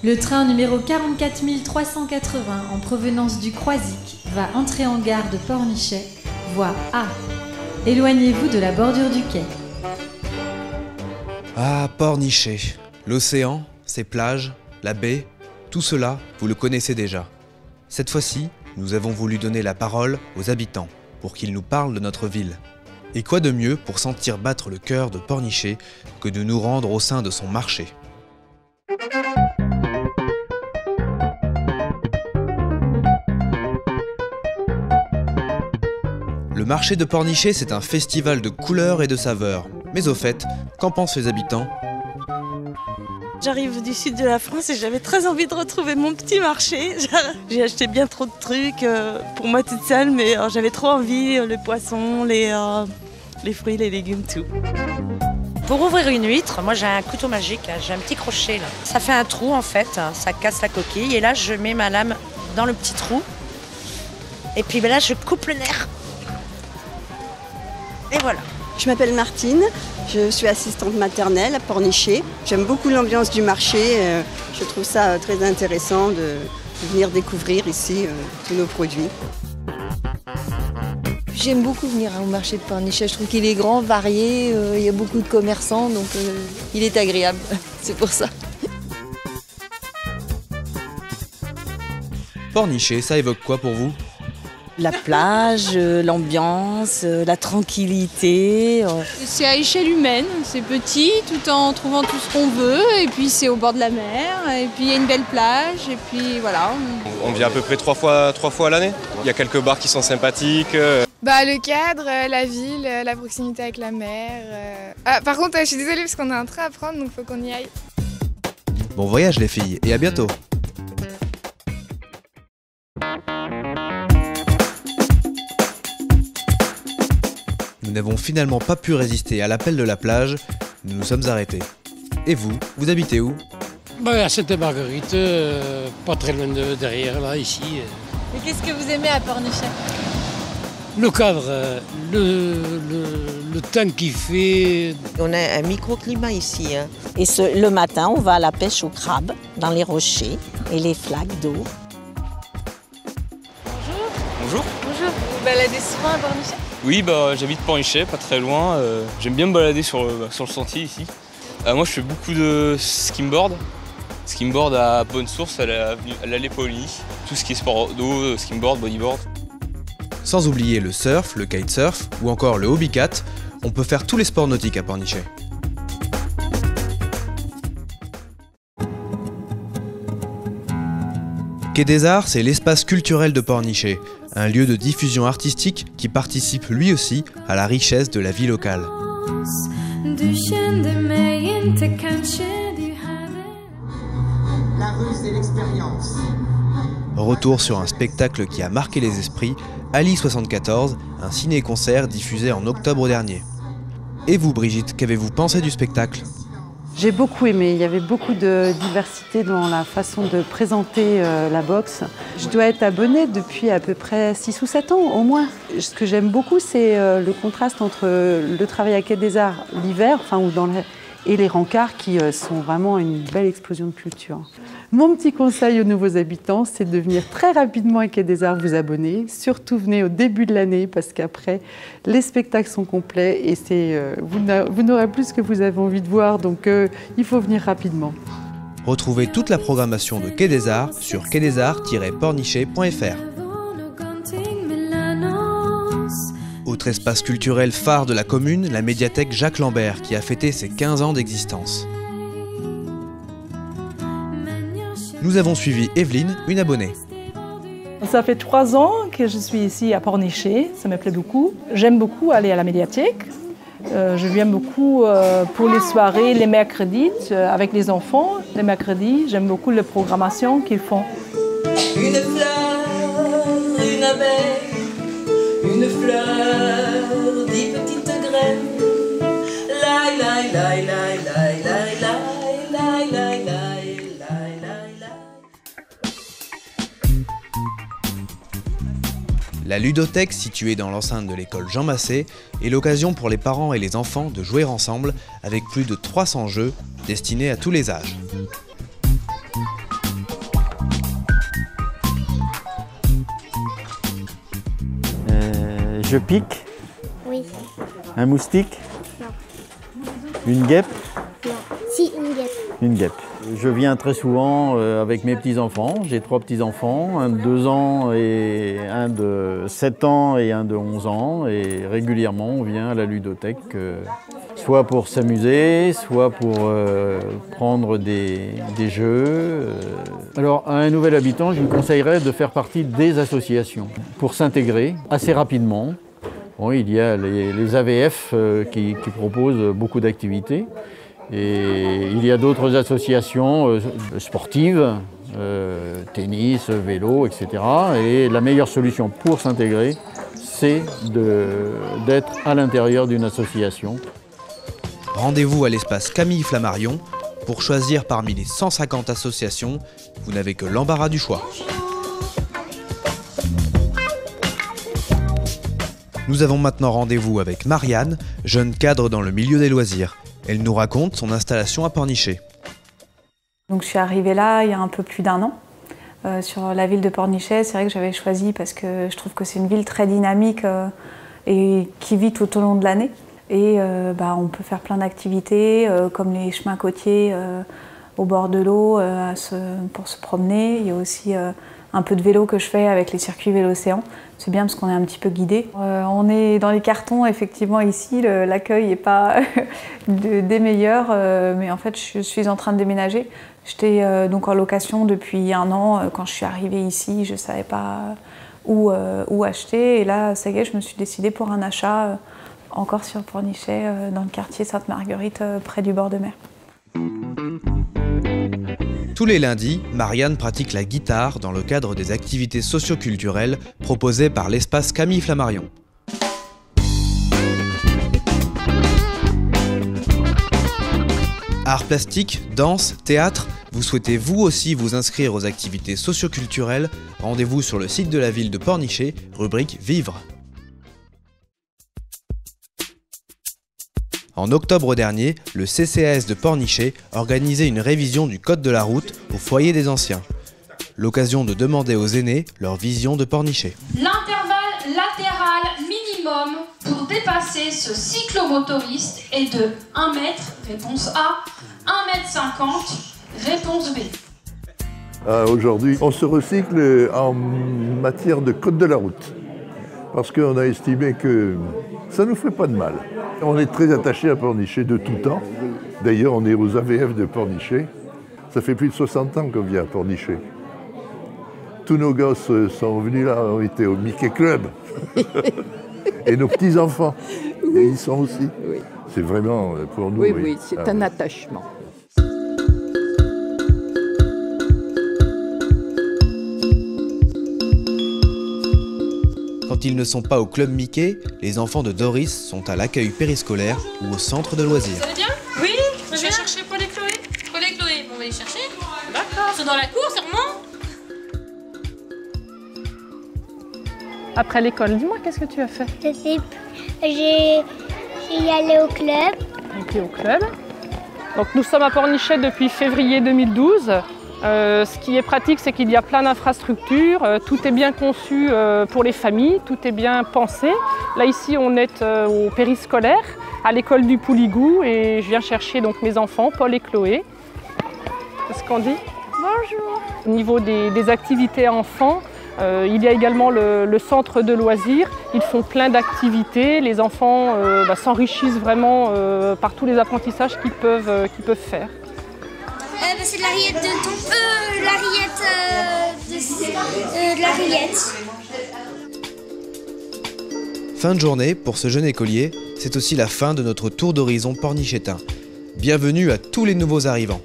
Le train numéro 44 380 en provenance du Croisic va entrer en gare de Pornichet, voie A. Éloignez-vous de la bordure du quai. Ah, Pornichet. L'océan, ses plages, la baie, tout cela, vous le connaissez déjà. Cette fois-ci, nous avons voulu donner la parole aux habitants pour qu'ils nous parlent de notre ville. Et quoi de mieux pour sentir battre le cœur de Pornichet que de nous rendre au sein de son marché. Le marché de Pornichet, c'est un festival de couleurs et de saveurs. Mais au fait, qu'en pensent les habitants ? J'arrive du sud de la France et j'avais très envie de retrouver mon petit marché. J'ai acheté bien trop de trucs pour moi toute seule, mais j'avais trop envie, les poissons, les fruits, les légumes, tout. Pour ouvrir une huître, moi j'ai un couteau magique, j'ai un petit crochet là. Ça fait un trou en fait, ça casse la coquille et là je mets ma lame dans le petit trou. Et puis là je coupe le nerf. Et voilà. Je m'appelle Martine, je suis assistante maternelle à Pornichet. J'aime beaucoup l'ambiance du marché, je trouve ça très intéressant de venir découvrir ici tous nos produits. J'aime beaucoup venir au marché de Pornichet, je trouve qu'il est grand, varié, il y a beaucoup de commerçants, donc il est agréable, c'est pour ça. Pornichet, ça évoque quoi pour vous ? La plage, l'ambiance, la tranquillité. C'est à échelle humaine, c'est petit tout en trouvant tout ce qu'on veut et puis c'est au bord de la mer et puis il y a une belle plage et puis voilà. On vient à peu près trois fois à l'année. Il y a quelques bars qui sont sympathiques. Le cadre, la ville, la proximité avec la mer. Par contre, je suis désolée parce qu'on a un train à prendre donc il faut qu'on y aille. Bon voyage les filles et à bientôt. Nous n'avons finalement pas pu résister à l'appel de la plage, nous nous sommes arrêtés. Et vous, vous habitez où ? À Sainte-Marguerite, pas très loin de derrière, là, ici. Et qu'est-ce que vous aimez à Pornichet ? Le cadre, le temps qu'il fait. On a un microclimat ici. Et le matin, on va à la pêche au crabe dans les rochers et les flaques d'eau. Bonjour. Bonjour, vous baladez souvent à Pornichet ? Oui, j'habite Pornichet, pas très loin. J'aime bien me balader sur le sentier ici. Moi, je fais beaucoup de skimboard. Skimboard à Bonne Source, à l'allée Pauligny. Tout ce qui est sport d'eau, skimboard, bodyboard. Sans oublier le surf, le kitesurf ou encore le hobbycat, on peut faire tous les sports nautiques à Pornichet. Quai des Arts, c'est l'espace culturel de Pornichet, un lieu de diffusion artistique qui participe lui aussi à la richesse de la vie locale. La rue, c'est l'expérience. Retour sur un spectacle qui a marqué les esprits, Ali 74, un ciné-concert diffusé en octobre dernier. Et vous Brigitte, qu'avez-vous pensé du spectacle ? J'ai beaucoup aimé, il y avait beaucoup de diversité dans la façon de présenter la boxe. Je dois être abonnée depuis à peu près 6 ou 7 ans au moins. Ce que j'aime beaucoup, c'est le contraste entre le travail à Quai des Arts l'hiver, et les rencarts qui sont vraiment une belle explosion de culture. Mon petit conseil aux nouveaux habitants, c'est de venir très rapidement à Quai des Arts vous abonner. Surtout venez au début de l'année parce qu'après, les spectacles sont complets et vous n'aurez plus ce que vous avez envie de voir, donc il faut venir rapidement. Retrouvez toute la programmation de Quai des Arts sur quaidesarts-pornichet.fr. Autre espace culturel phare de la commune, la médiathèque Jacques Lambert qui a fêté ses 15 ans d'existence. Nous avons suivi Evelyne, une abonnée. Ça fait 3 ans que je suis ici à Pornichet, ça me plaît beaucoup. J'aime beaucoup aller à la médiathèque. Je viens beaucoup pour les soirées, les mercredis, avec les enfants. Les mercredis, j'aime beaucoup la programmation qu'ils font. Une fleur, une abeille, une fleur, 10 petites graines. Lai, lai, lai, lai, lai, lai, lai, lai, lai, lai. La ludothèque, située dans l'enceinte de l'école Jean Massé, est l'occasion pour les parents et les enfants de jouer ensemble avec plus de 300 jeux destinés à tous les âges. Je pique? Oui. Un moustique? Non. Une guêpe? Non. Si, une guêpe. Une guêpe. Je viens très souvent avec mes petits-enfants. J'ai 3 petits-enfants, un de 2 ans et un de 7 ans et un de 11 ans. Et régulièrement, on vient à la ludothèque, soit pour s'amuser, soit pour prendre des jeux. Alors, à un nouvel habitant, je lui conseillerais de faire partie des associations pour s'intégrer assez rapidement. Bon, il y a les AVF qui proposent beaucoup d'activités. Et il y a d'autres associations sportives, tennis, vélo, etc. Et la meilleure solution pour s'intégrer, c'est d'être à l'intérieur d'une association. Rendez-vous à l'espace Camille Flammarion pour choisir parmi les 150 associations. Vous n'avez que l'embarras du choix. Nous avons maintenant rendez-vous avec Marianne, jeune cadre dans le milieu des loisirs. Elle nous raconte son installation à Pornichet. Donc, je suis arrivée là il y a un peu plus d'1 an, sur la ville de Pornichet. C'est vrai que j'avais choisi parce que je trouve que c'est une ville très dynamique et qui vit tout au long de l'année. Et on peut faire plein d'activités, comme les chemins côtiers au bord de l'eau pour se promener. Il y a aussi un peu de vélo que je fais avec les circuits Vélo-Océan. C'est bien parce qu'on est un petit peu guidé. On est dans les cartons, effectivement, ici, l'accueil n'est pas des meilleurs, mais en fait, je suis en train de déménager. J'étais donc en location depuis 1 an. Quand je suis arrivée ici, je ne savais pas où acheter. Et là, ça y est, je me suis décidée pour un achat encore sur Pornichet, dans le quartier Sainte-Marguerite, près du bord de mer. Tous les lundis, Marianne pratique la guitare dans le cadre des activités socio-culturelles proposées par l'espace Camille Flammarion. Arts plastiques, danse, théâtre, vous souhaitez vous aussi vous inscrire aux activités socio-culturelles? Rendez-vous sur le site de la ville de Pornichet, rubrique Vivre. En octobre dernier, le CCAS de Pornichet organisait une révision du code de la route au foyer des anciens. L'occasion de demander aux aînés leur vision de Pornichet. L'intervalle latéral minimum pour dépasser ce cyclomotoriste est de 1 mètre, réponse A, 1,50 m, réponse B. Aujourd'hui, on se recycle en matière de code de la route, parce qu'on a estimé que ça ne nous fait pas de mal. On est très attachés à Pornichet de tout temps. D'ailleurs, on est aux AVF de Pornichet. Ça fait plus de 60 ans qu'on vient à Pornichet. Tous nos gosses sont venus là, ont été au Mickey Club. Et nos petits-enfants, et ils sont aussi. Oui. C'est vraiment pour nous. Oui, c'est un attachement. Quand ils ne sont pas au club Mickey, les enfants de Doris sont à l'accueil périscolaire ou au centre de loisirs. Vous allez bien? Oui, je vais chercher Paul et Chloé. Paul et Chloé, on va les chercher. D'accord. C'est dans la cour, sûrement. Après l'école, dis-moi, qu'est-ce que tu as fait? J'ai allé au club. Ok, au club. Donc nous sommes à Pornichet depuis février 2012. Ce qui est pratique, c'est qu'il y a plein d'infrastructures, tout est bien conçu pour les familles, tout est bien pensé. Là ici on est au périscolaire, à l'école du Pouligou, et je viens chercher donc mes enfants, Paul et Chloé. Qu'est-ce qu'on dit? Bonjour. Au niveau des activités enfants, il y a également le centre de loisirs. Ils font plein d'activités, les enfants s'enrichissent vraiment par tous les apprentissages qu'ils peuvent faire. C'est la rillette de la rillette. Fin de journée pour ce jeune écolier, c'est aussi la fin de notre tour d'horizon pornichétain. Bienvenue à tous les nouveaux arrivants.